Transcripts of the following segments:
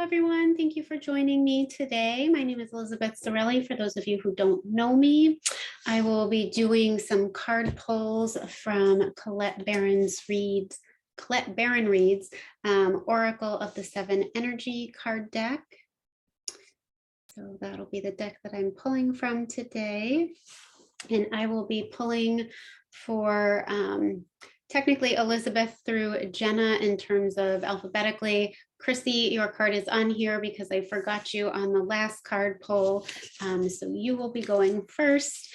everyone. Thank you for joining me today. My name is Elizabeth Cirelli. For those of you who don't know me, I will be doing some card pulls from Colette Baron Reid's Oracle of the Seven Energy card deck. So that'll be the deck that I'm pulling from today. And I will be pulling for technically Elizabeth through Jena in terms of alphabetically. Crissy, your card is on here because I forgot you on the last card pull. So you will be going first,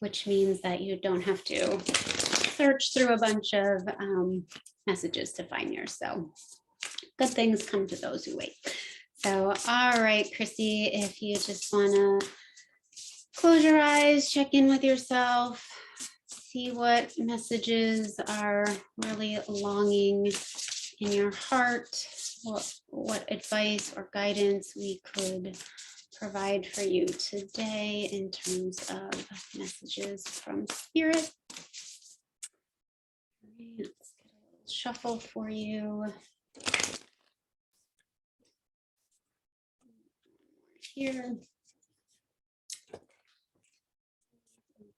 which means that you don't have to search through a bunch of messages to find yours. So good things come to those who wait. So, all right, Crissy, if you just want to close your eyes, check in with yourself, see what messages are really longing in your heart, what advice or guidance we could provide for you today in terms of messages from Spirit. Let's get a little shuffle for you. Here.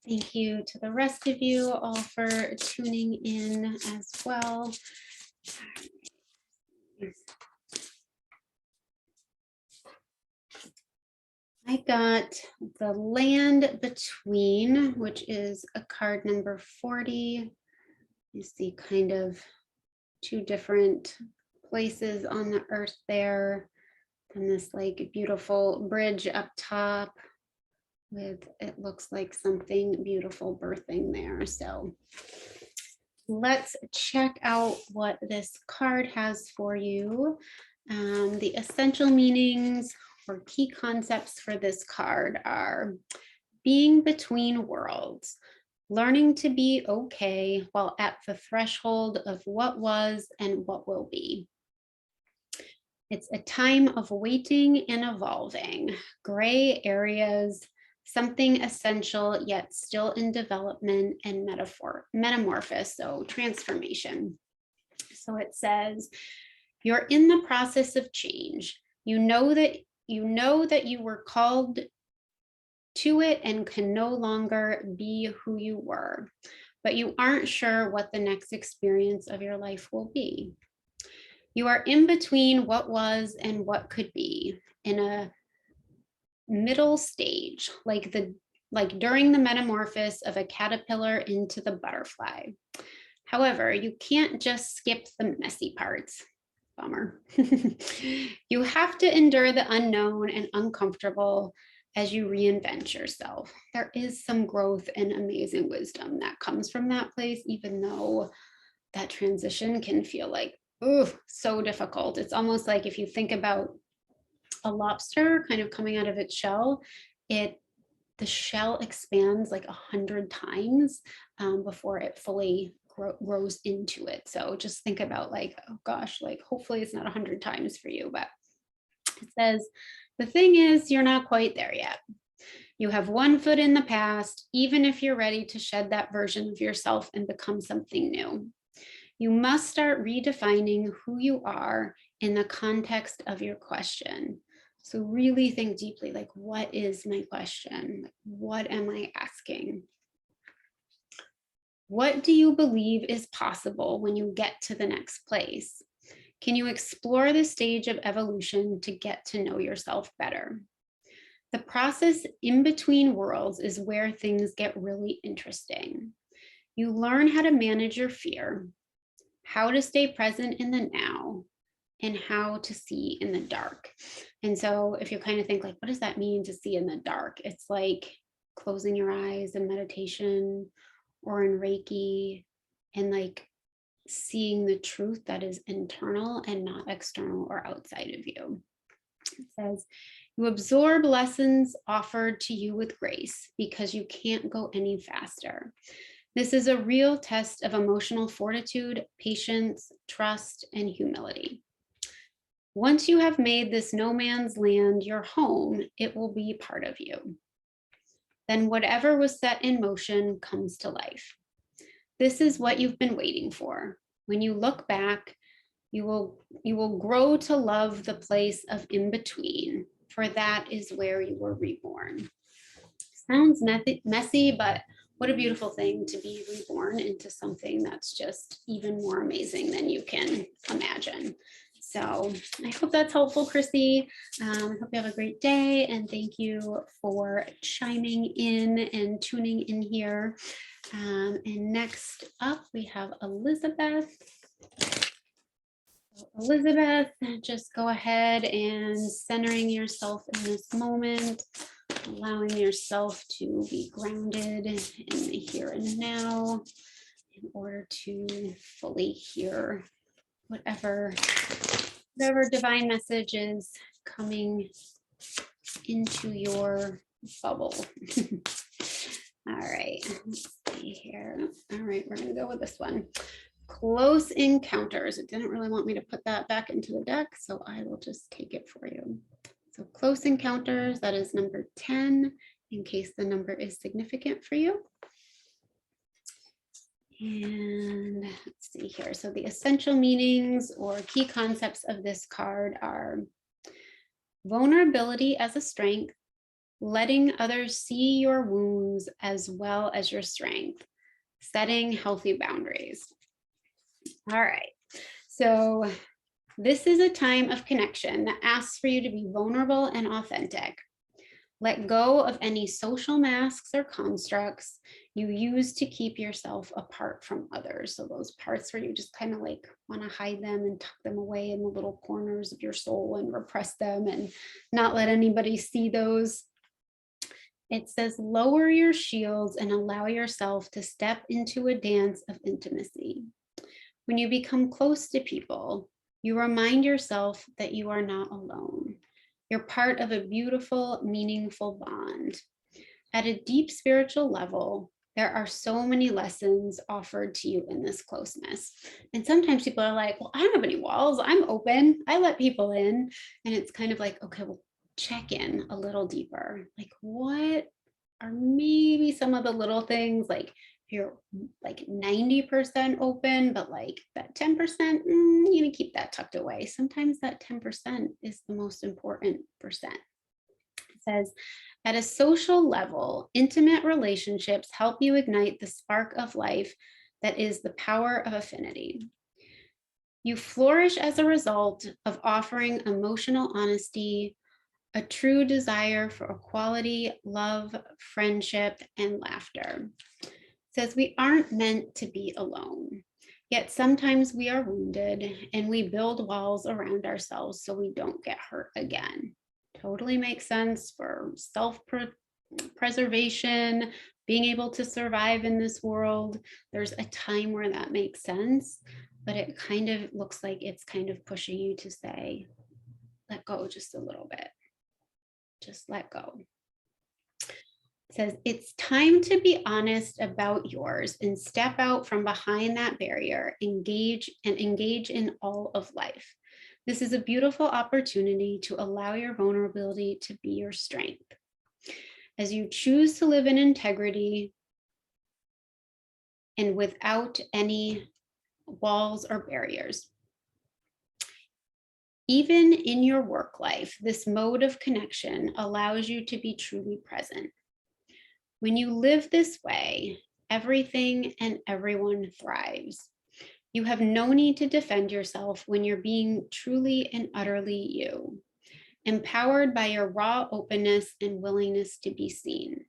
Thank you to the rest of you all for tuning in as well. I got the Land Between, which is a card number 40. You see kind of two different places on the earth there. And this like beautiful bridge up top with, it looks like something beautiful birthing there. So let's check out what this card has for you. The essential meanings or key concepts for this card are being between worlds, learning to be okay while at the threshold of what was and what will be. It's a time of waiting and evolving, gray areas, something essential yet still in development and metamorphosis, so transformation. So it says, you're in the process of change. You know that you were called to it and can no longer be who you were, but you aren't sure what the next experience of your life will be. You are in between what was and what could be, in a middle stage, like during the metamorphosis of a caterpillar into the butterfly. However, you can't just skip the messy parts. Bummer. You have to endure the unknown and uncomfortable as you reinvent yourself. There is some growth and amazing wisdom that comes from that place, even though that transition can feel like, oh, so difficult. It's almost like if you think about a lobster kind of coming out of its shell, the shell expands like 100 times before it fully grows into it. So just think about like, oh gosh, like hopefully it's not 100 times for you, but it says, the thing is, you're not quite there yet. You have one foot in the past, even if you're ready to shed that version of yourself and become something new. You must start redefining who you are in the context of your question. So really think deeply, like, what is my question? What am I asking? What do you believe is possible when you get to the next place? Can you explore the stage of evolution to get to know yourself better? The process in between worlds is where things get really interesting. You learn how to manage your fear, how to stay present in the now, and how to see in the dark. And so if you kind of think like, what does that mean to see in the dark? It's like closing your eyes in meditation or in reiki and like seeing the truth that is internal and not external or outside of you. It says, you absorb lessons offered to you with grace because you can't go any faster. This is a real test of emotional fortitude, patience, trust, and humility. Once you have made this no man's land your home, it will be part of you. Then whatever was set in motion comes to life. This is what you've been waiting for. When you look back, You will grow to love the place of in between, for that is where you were reborn. Sounds messy, but what a beautiful thing to be reborn into something that's just even more amazing than you can imagine. So I hope that's helpful, Crissy. I hope you have a great day, and thank you for chiming in and tuning in here. And next up, we have Elizabeth. Elizabeth, just go ahead and centering yourself in this moment, allowing yourself to be grounded in the here and now in order to fully hear whatever divine message is coming into your bubble. All right, let's see here. All right, we're gonna go with this one. Close encounters. It didn't really want me to put that back into the deck, so I will just take it for you. So close encounters, that is number 10, in case the number is significant for you. And let's see here. So the essential meanings or key concepts of this card are vulnerability as a strength, letting others see your wounds as well as your strength, setting healthy boundaries. All right, so this is a time of connection that asks for you to be vulnerable and authentic. Let go of any social masks or constructs you use to keep yourself apart from others. So those parts where you just kind of like want to hide them and tuck them away in the little corners of your soul and repress them and not let anybody see those. It says, lower your shields and allow yourself to step into a dance of intimacy. When you become close to people, you remind yourself that you are not alone. You're part of a beautiful, meaningful bond. At a deep spiritual level, there are so many lessons offered to you in this closeness. And sometimes people are like, well, I don't have any walls. I'm open. I let people in. And it's kind of like, okay, well, check in a little deeper. Like, what are maybe some of the little things, like you're like 90% open, but like that 10%, you need to keep that tucked away. Sometimes that 10% is the most important percent. It says, at a social level, intimate relationships help you ignite the spark of life that is the power of affinity. You flourish as a result of offering emotional honesty, a true desire for equality, love, friendship, and laughter. Says we aren't meant to be alone, yet sometimes we are wounded and we build walls around ourselves so we don't get hurt again. Totally makes sense for self-preservation, being able to survive in this world. There's a time where that makes sense, but it kind of looks like it's kind of pushing you to say, let go just a little bit. Just let go. It says it's time to be honest about yours and step out from behind that barrier, engage in all of life. This is a beautiful opportunity to allow your vulnerability to be your strength. As you choose to live in integrity and without any walls or barriers. Even in your work life, this mode of connection allows you to be truly present. When you live this way, everything and everyone thrives. You have no need to defend yourself when you're being truly and utterly you, empowered by your raw openness and willingness to be seen.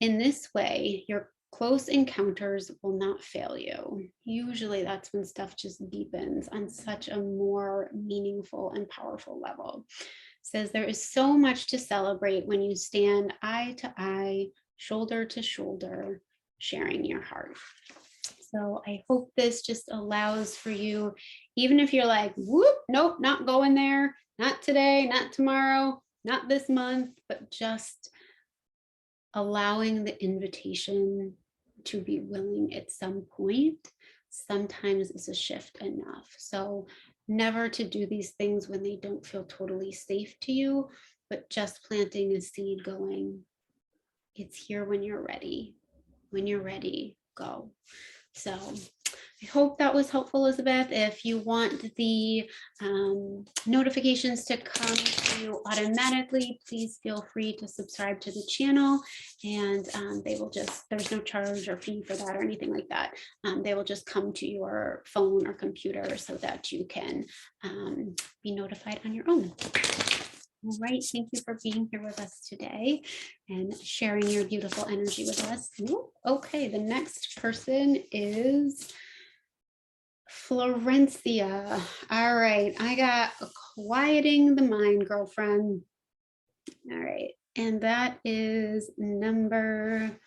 In this way, your close encounters will not fail you. Usually that's when stuff just deepens on such a more meaningful and powerful level. It says there is so much to celebrate when you stand eye to eye, shoulder to shoulder, sharing your heart. So I hope this just allows for you, even if you're like, whoop, nope, not going there, not today, not tomorrow, not this month, but just allowing the invitation to be willing at some point, sometimes is a shift enough. So never to do these things when they don't feel totally safe to you, but just planting a seed going, it's here when you're ready. When you're ready, go. So I hope that was helpful, Elizabeth. If you want the notifications to come to you automatically, please feel free to subscribe to the channel, and they will just, there's no charge or fee for that or anything like that. They will just come to your phone or computer so that you can be notified on your own. All right, thank you for being here with us today and sharing your beautiful energy with us. Ooh, okay, the next person is Florencia. All right, I got quieting the mind, girlfriend. All right, and that is number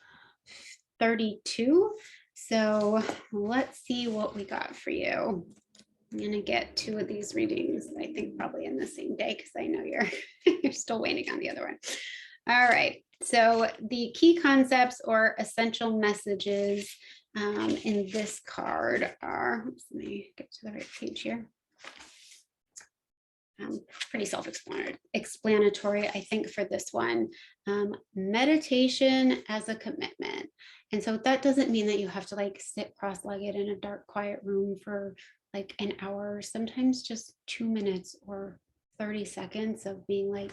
32. So let's see what we got for you. I'm gonna get 2 of these readings, I think probably in the same day, because I know you're you're still waiting on the other one. All right, so the key concepts or essential messages in this card are, let me get to the right page here. Pretty self-explanatory, I think, for this one. Meditation as a commitment. And so that doesn't mean that you have to like sit cross-legged in a dark, quiet room for like an hour, sometimes just 2 minutes or 30 seconds of being like,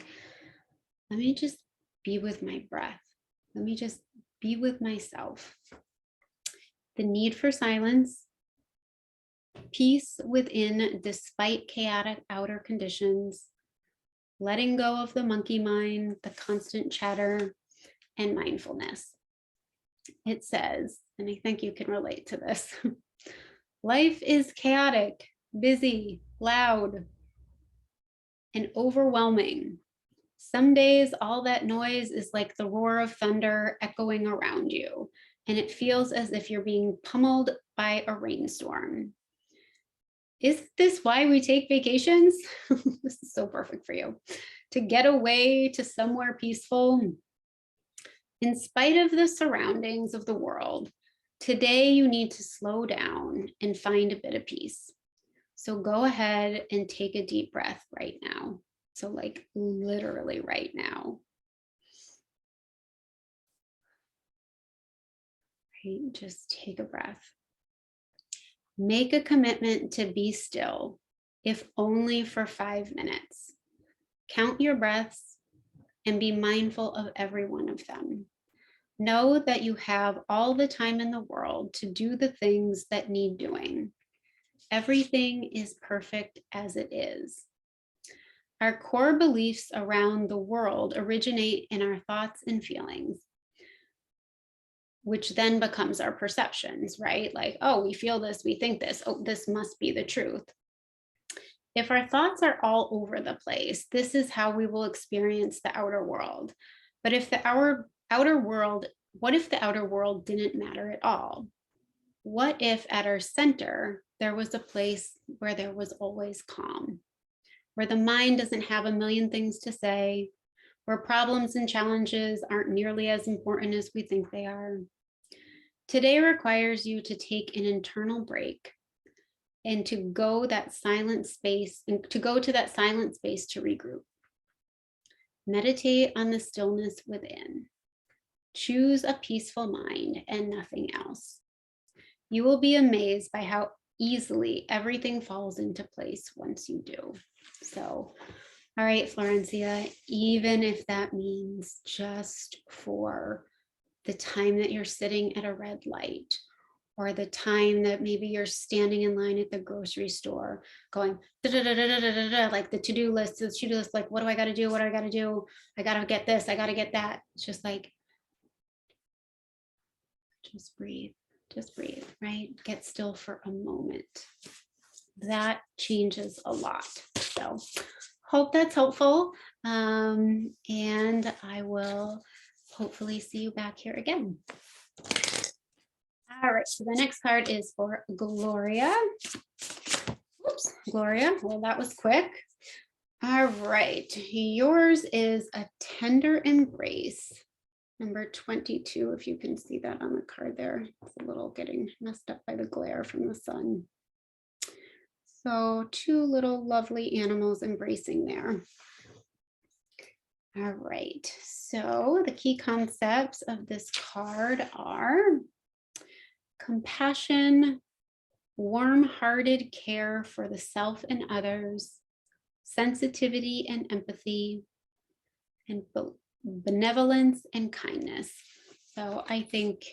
let me just be with my breath. Let me just be with myself. The need for silence, peace within despite chaotic outer conditions, letting go of the monkey mind, the constant chatter, and mindfulness. It says, and I think you can relate to this, life is chaotic, busy, loud, and overwhelming. Some days, all that noise is like the roar of thunder echoing around you, and it feels as if you're being pummeled by a rainstorm. Is this why we take vacations? This is so perfect for you. To get away to somewhere peaceful. In spite of the surroundings of the world, today you need to slow down and find a bit of peace. So go ahead and take a deep breath right now. So like literally right now. Right? Just take a breath. Make a commitment to be still, if only for 5 minutes. Count your breaths and be mindful of every one of them. Know that you have all the time in the world to do the things that need doing. Everything is perfect as it is. Our core beliefs around the world originate in our thoughts and feelings, which then becomes our perceptions, right? Like, oh, we feel this, we think this, oh, this must be the truth. If our thoughts are all over the place, this is how we will experience the outer world. But if the outer world, what if the outer world didn't matter at all? What if at our center, there was a place where there was always calm, where the mind doesn't have a million things to say, where problems and challenges aren't nearly as important as we think they are? Today requires you to take an internal break and to go that silent space and to go to that silent space to regroup. Meditate on the stillness within. Choose a peaceful mind and nothing else. You will be amazed by how easily everything falls into place once you do. So, all right, Florencia, even if that means just for the time that you're sitting at a red light, or the time that maybe you're standing in line at the grocery store going like the to-do list, like, what do I got to do? What do I got to do? I got to get this, I got to get that. It's just like, just breathe, right? Get still for a moment. That changes a lot. So hope that's helpful. And I will hopefully see you back here again. All right, so the next card is for Gloria. Oops, Gloria, well, that was quick. All right, yours is a tender embrace, number 22, if you can see that on the card there. It's a little getting messed up by the glare from the sun. So 2 little lovely animals embracing there. All right, so the key concepts of this card are compassion, warm-hearted care for the self and others, sensitivity and empathy, and benevolence and kindness. So I think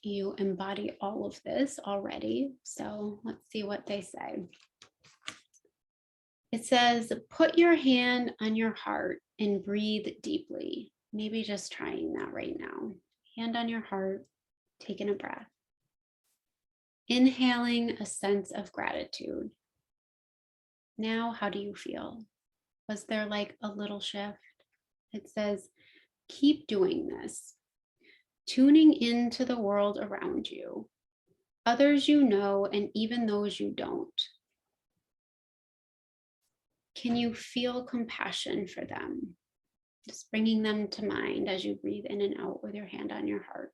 you embody all of this already. So let's see what they say. It says, put your hand on your heart and breathe deeply. Maybe just trying that right now. Hand on your heart, taking a breath. Inhaling a sense of gratitude. Now, how do you feel? Was there like a little shift? It says, keep doing this. Tuning into the world around you, others you know, and even those you don't. Can you feel compassion for them? Just bringing them to mind as you breathe in and out with your hand on your heart.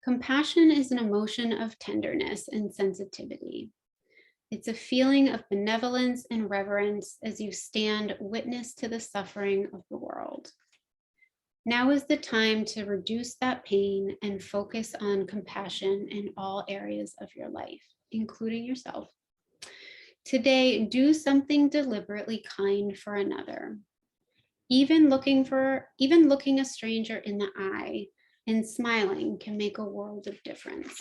Compassion is an emotion of tenderness and sensitivity. It's a feeling of benevolence and reverence as you stand witness to the suffering of the world. Now is the time to reduce that pain and focus on compassion in all areas of your life, including yourself. Today, do something deliberately kind for another. Even looking a stranger in the eye and smiling can make a world of difference.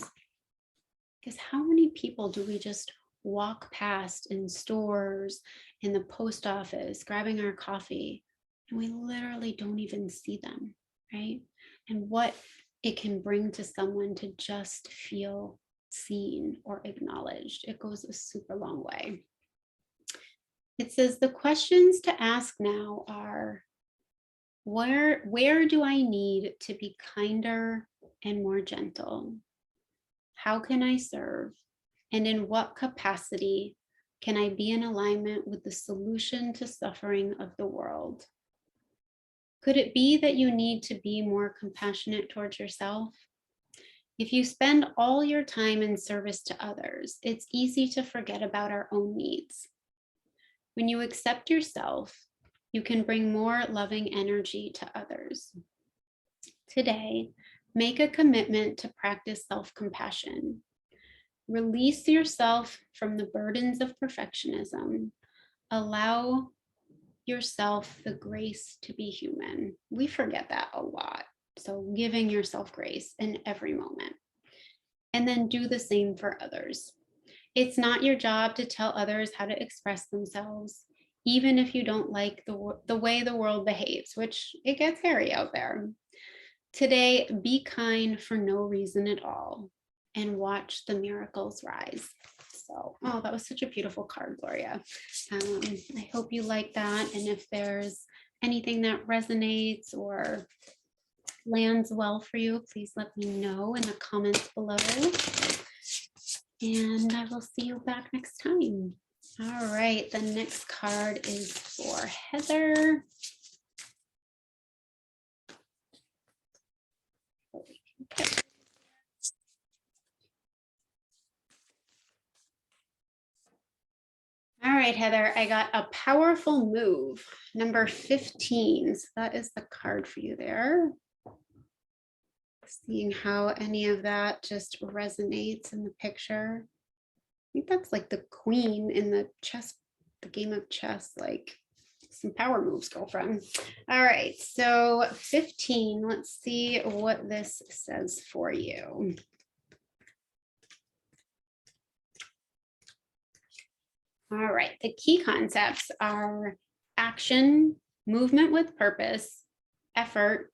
Because how many people do we just walk past in stores, in the post office, grabbing our coffee, and we literally don't even see them, right? And what it can bring to someone to just feel seen or acknowledged. It goes a super long way. It says the questions to ask now are, where do I need to be kinder and more gentle? How can I serve? And in what capacity can I be in alignment with the solution to suffering of the world? Could it be that you need to be more compassionate towards yourself? If you spend all your time in service to others, it's easy to forget about our own needs. When you accept yourself, you can bring more loving energy to others. Today, make a commitment to practice self-compassion. Release yourself from the burdens of perfectionism. Allow yourself the grace to be human. We forget that a lot. So giving yourself grace in every moment. And then do the same for others. It's not your job to tell others how to express themselves, even if you don't like the way the world behaves, which it gets hairy out there. Today, be kind for no reason at all and watch the miracles rise. So, oh, that was such a beautiful card, Gloria. I hope you like that. And if there's anything that resonates or lands well for you, please let me know in the comments below. And I will see you back next time. All right, the next card is for Heather. All right, Heather, I got a powerful move, number 15. So that is the card for you there. Seeing how any of that just resonates in the picture. I think that's like the queen in the game of chess, like some power moves, girlfriend. All right, so 15, let's see what this says for you. All right, the key concepts are action, movement with purpose, effort,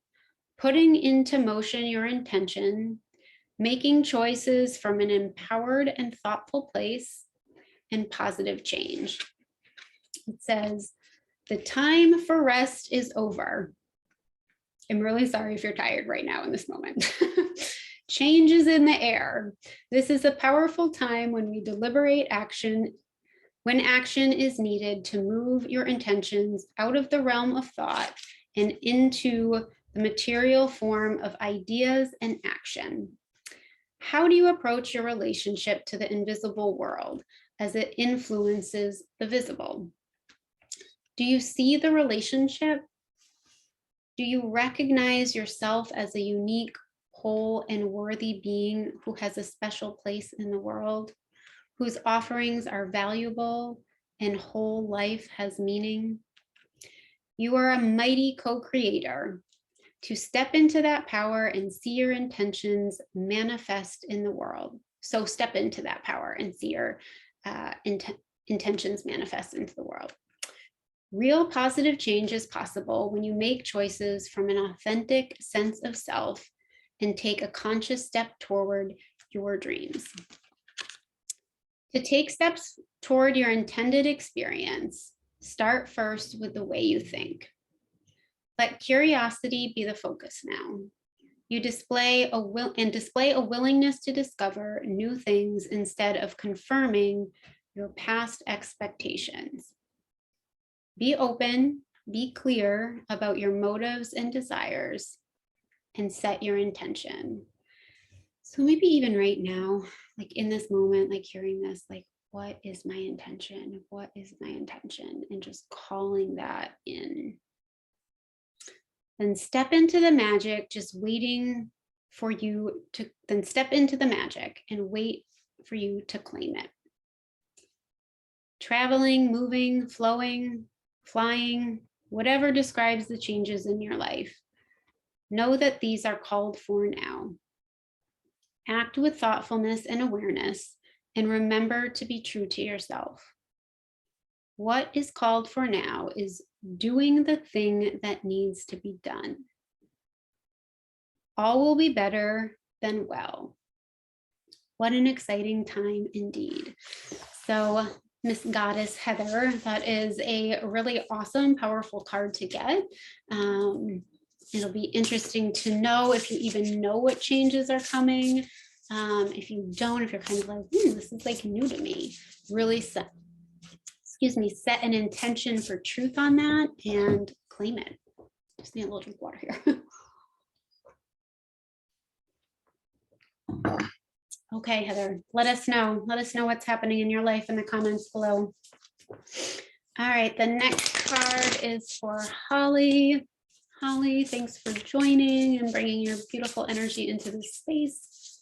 putting into motion your intention, making choices from an empowered and thoughtful place, and positive change. It says, the time for rest is over. I'm really sorry if you're tired right now in this moment. Change is in the air. This is a powerful time when we deliberate action, when action is needed to move your intentions out of the realm of thought and into the material form of ideas and action. How do you approach your relationship to the invisible world as it influences the visible? Do you see the relationship? Do you recognize yourself as a unique, whole, and worthy being who has a special place in the world, whose offerings are valuable and whole life has meaning. You are a mighty co-creator. To step into that power and see your intentions manifest in the world. So step into that power and see your intentions manifest into the world. Real positive change is possible when you make choices from an authentic sense of self and take a conscious step toward your dreams. To take steps toward your intended experience, start first with the way you think. Let curiosity be the focus now. You display a willingness to discover new things instead of confirming your past expectations. Be open, be clear about your motives and desires, and set your intention. So maybe even right now, like in this moment, like hearing this, like, what is my intention? What is my intention? And just calling that in. Then step into the magic, just waiting for you to, then step into the magic and wait for you to claim it. Traveling, moving, flowing, flying, whatever describes the changes in your life. Know that these are called for now. Act with thoughtfulness and awareness, and remember to be true to yourself. What is called for now is doing the thing that needs to be done. All will be better than well. What an exciting time indeed. So Miss Goddess Heather, that is a really awesome, powerful card to get. It'll be interesting to know if you even know what changes are coming. If you don't, if you're kind of like, this is like new to me, really set an intention for truth on that and claim it. Just need a little drink of water here. Okay, Heather, let us know what's happening in your life in the comments below. All right, the next card is for Holly. Holly, thanks for joining and bringing your beautiful energy into this space.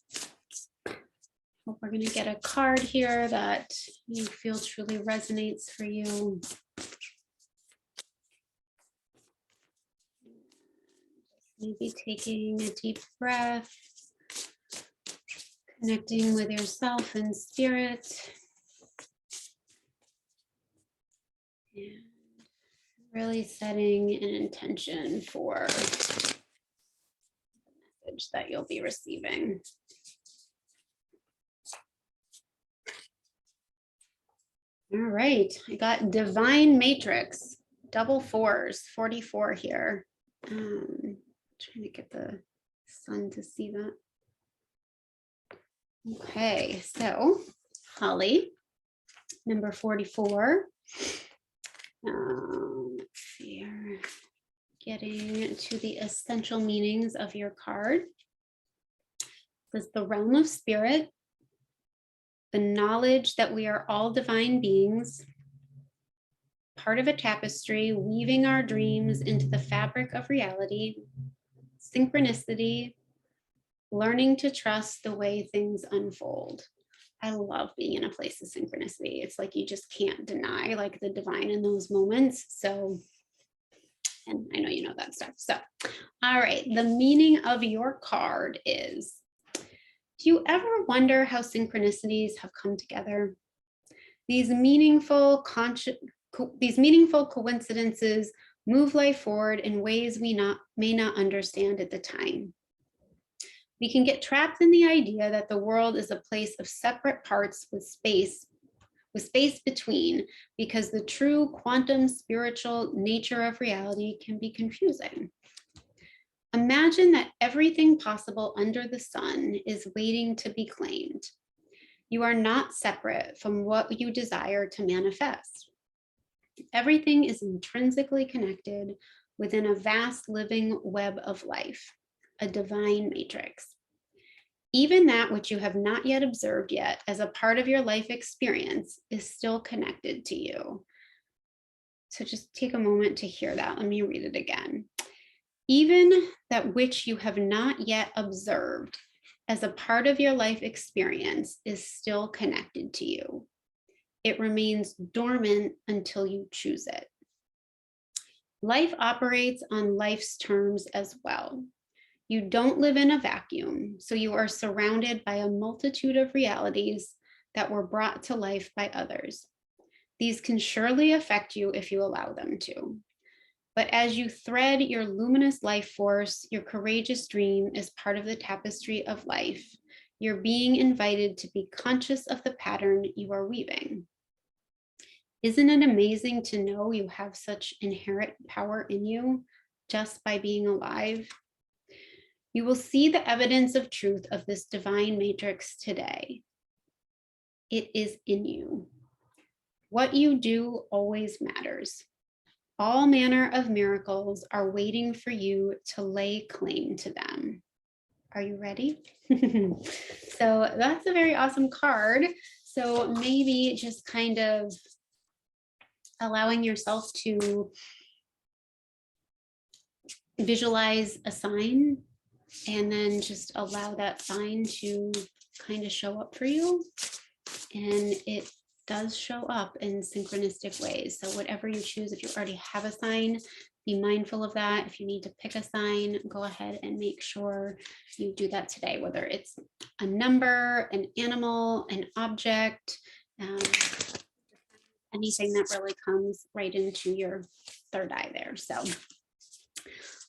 Hope we're going to get a card here that you feel truly resonates for you. Maybe taking a deep breath, connecting with yourself and spirit, and really setting an intention for the message that you'll be receiving. All right, I got Divine Matrix, double fours, 44 here. Trying to get the sun to see that. Okay, so Holly, number 44. Let's see here. Getting to the essential meanings of your card. This is the realm of spirit, the knowledge that we are all divine beings, part of a tapestry, weaving our dreams into the fabric of reality, synchronicity, learning to trust the way things unfold. I love being in a place of synchronicity. It's like you just can't deny like the divine in those moments. So, and I know you know that stuff. So, all right, the meaning of your card is, do you ever wonder how synchronicities have come together? These meaningful coincidences move life forward in ways we may not understand at the time. We can get trapped in the idea that the world is a place of separate parts with space between, because the true quantum spiritual nature of reality can be confusing. Imagine that everything possible under the sun is waiting to be claimed. You are not separate from what you desire to manifest. Everything is intrinsically connected within a vast living web of life, a divine matrix. Even that which you have not yet observed yet as a part of your life experience is still connected to you. So just take a moment to hear that. Let me read it again. Even that which you have not yet observed as a part of your life experience is still connected to you. It remains dormant until you choose it. Life operates on life's terms as well. You don't live in a vacuum, so you are surrounded by a multitude of realities that were brought to life by others. These can surely affect you if you allow them to. But as you thread your luminous life force, your courageous dream is part of the tapestry of life. You're being invited to be conscious of the pattern you are weaving. Isn't it amazing to know you have such inherent power in you just by being alive? You will see the evidence of truth of this divine matrix today. It is in you. What you do always matters. All manner of miracles are waiting for you to lay claim to them. Are you ready? So that's a very awesome card. So maybe just kind of allowing yourself to visualize a sign and then just allow that sign to kind of show up for you. And it does show up in synchronistic ways. So whatever you choose, if you already have a sign, be mindful of that. If you need to pick a sign, go ahead and make sure you do that today, whether it's a number, an animal, an object, anything that really comes right into your third eye there. So,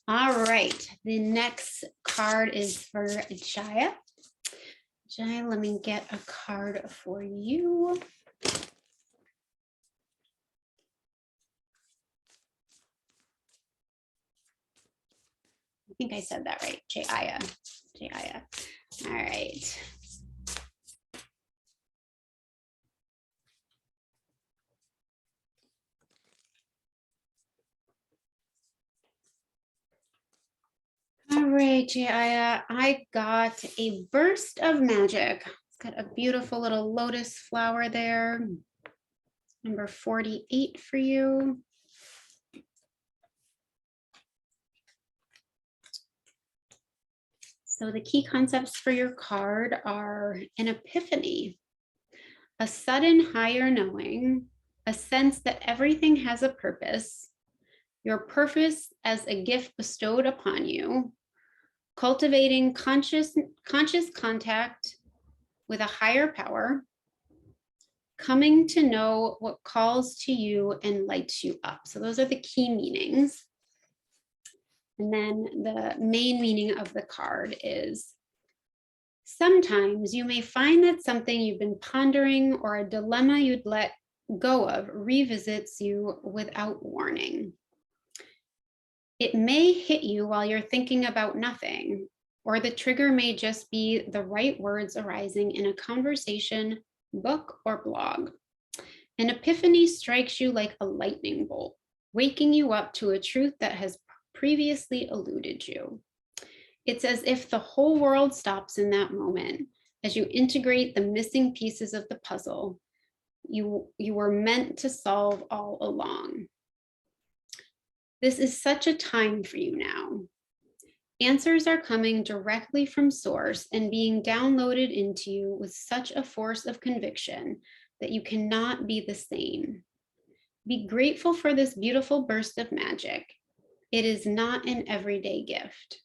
all right, the next card is for Jaia. Jaia, let me get a card for you. I think I said that right, Jaia. Jaia. All right. All right, Jaia, I got a burst of magic. It's got a beautiful little lotus flower there. Number 48 for you. So the key concepts for your card are an epiphany, a sudden higher knowing, a sense that everything has a purpose, your purpose as a gift bestowed upon you, cultivating conscious contact with a higher power, coming to know what calls to you and lights you up. So those are the key meanings. And then the main meaning of the card is, sometimes you may find that something you've been pondering or a dilemma you'd let go of revisits you without warning. It may hit you while you're thinking about nothing, or the trigger may just be the right words arising in a conversation, book, or blog. An epiphany strikes you like a lightning bolt, waking you up to a truth that has previously eluded you. It's as if the whole world stops in that moment as you integrate the missing pieces of the puzzle you were meant to solve all along. This is such a time for you now. Answers are coming directly from source and being downloaded into you with such a force of conviction that you cannot be the same. Be grateful for this beautiful burst of magic. It is not an everyday gift.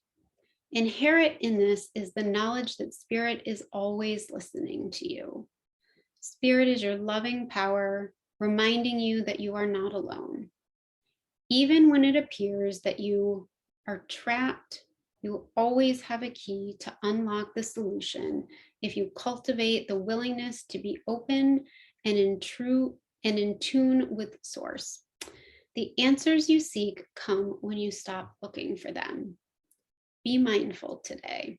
Inherent in this is the knowledge that Spirit is always listening to you. Spirit is your loving power, reminding you that you are not alone. Even when it appears that you are trapped, you always have a key to unlock the solution if you cultivate the willingness to be open and in tune with source. The answers you seek come when you stop looking for them. Be mindful today.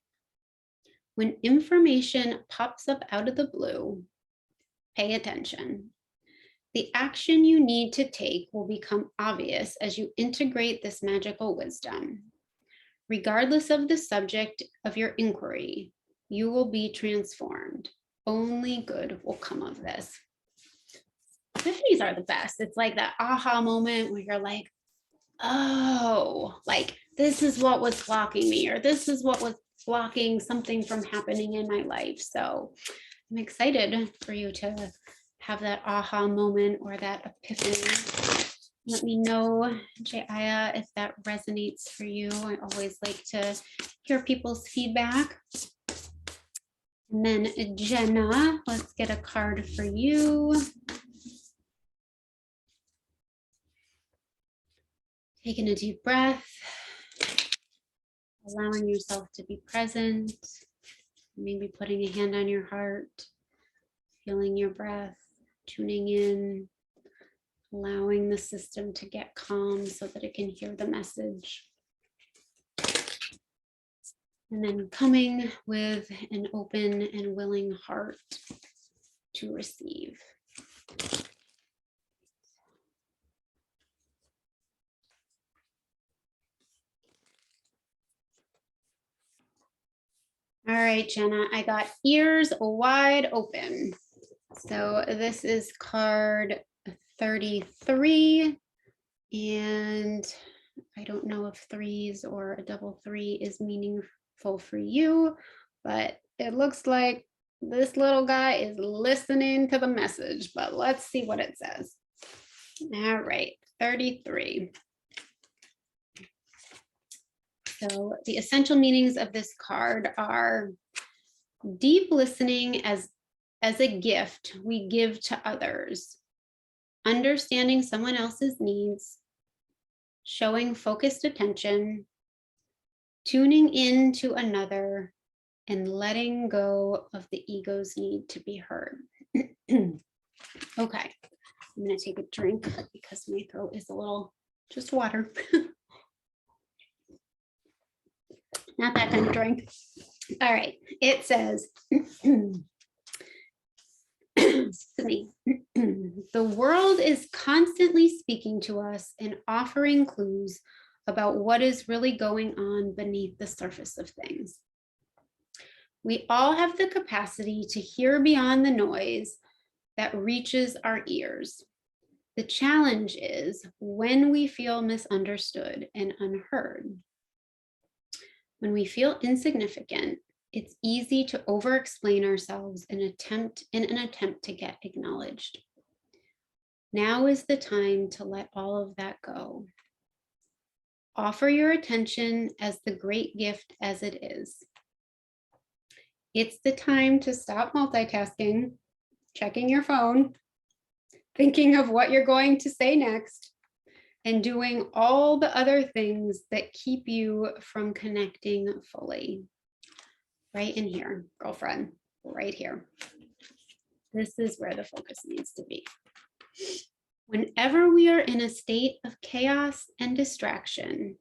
When information pops up out of the blue, pay attention. The action you need to take will become obvious as you integrate this magical wisdom. Regardless of the subject of your inquiry, you will be transformed. Only good will come of this. Epiphanies are the best. It's like that aha moment where you're like, oh, like this is what was blocking me, or this is what was blocking something from happening in my life. So I'm excited for you to have that aha moment or that epiphany. Let me know, Jaia, if that resonates for you. I always like to hear people's feedback. And then Jena, let's get a card for you. Taking a deep breath, allowing yourself to be present, maybe putting a hand on your heart, feeling your breath, tuning in, allowing the system to get calm so that it can hear the message. And then coming with an open and willing heart to receive. All right, Jena, I got ears wide open. So this is card 33. And I don't know if threes or a double three is meaningful for you, but it looks like this little guy is listening to the message, but let's see what it says. All right, 33. So the essential meanings of this card are deep listening as a gift we give to others, understanding someone else's needs, showing focused attention, tuning in to another, and letting go of the ego's need to be heard. Okay, I'm gonna take a drink because my throat is a little, just water. Not that kind of drink. All right, it says, excuse me, the world is constantly speaking to us and offering clues about what is really going on beneath the surface of things. We all have the capacity to hear beyond the noise that reaches our ears. The challenge is when we feel misunderstood and unheard. When we feel insignificant, it's easy to over-explain ourselves in an attempt to get acknowledged. Now is the time to let all of that go. Offer your attention as the great gift as it is. It's the time to stop multitasking, checking your phone, thinking of what you're going to say next, and doing all the other things that keep you from connecting fully. Right in here, girlfriend, right here. This is where the focus needs to be. Whenever we are in a state of chaos and distraction,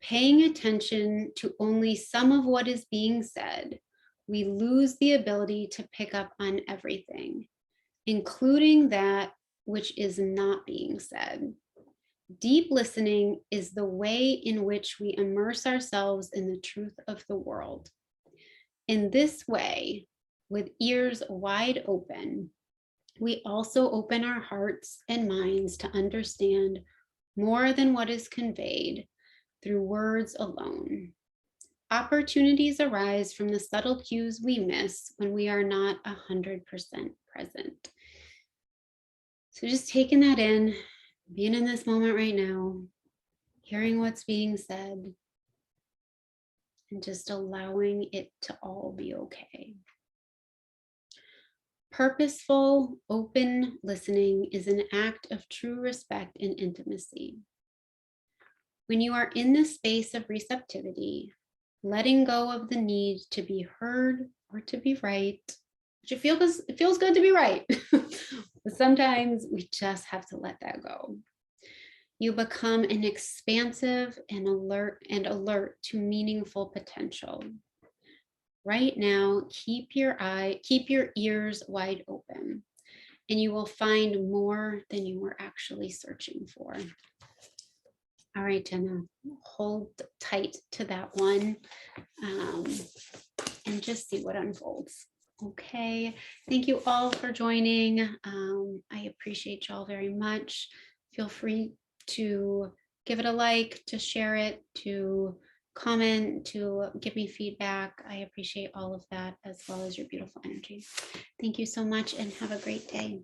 paying attention to only some of what is being said, we lose the ability to pick up on everything, including that which is not being said. Deep listening is the way in which we immerse ourselves in the truth of the world. In this way, with ears wide open, we also open our hearts and minds to understand more than what is conveyed through words alone. Opportunities arise from the subtle cues we miss when we are not 100% present. So just taking that in, being in this moment right now, hearing what's being said, and just allowing it to all be okay. Purposeful, open listening is an act of true respect and intimacy. When you are in this space of receptivity, letting go of the need to be heard or to be right, which it feels good to be right, but sometimes we just have to let that go. You become an expansive and alert to meaningful potential. Right now, keep your ears wide open, and you will find more than you were actually searching for. All right, Jena, hold tight to that one and just see what unfolds. Okay, thank you all for joining. I appreciate y'all very much. Feel free to give it a like, to share it, to comment, to give me feedback. I appreciate all of that, as well as your beautiful energy. Thank you so much and have a great day.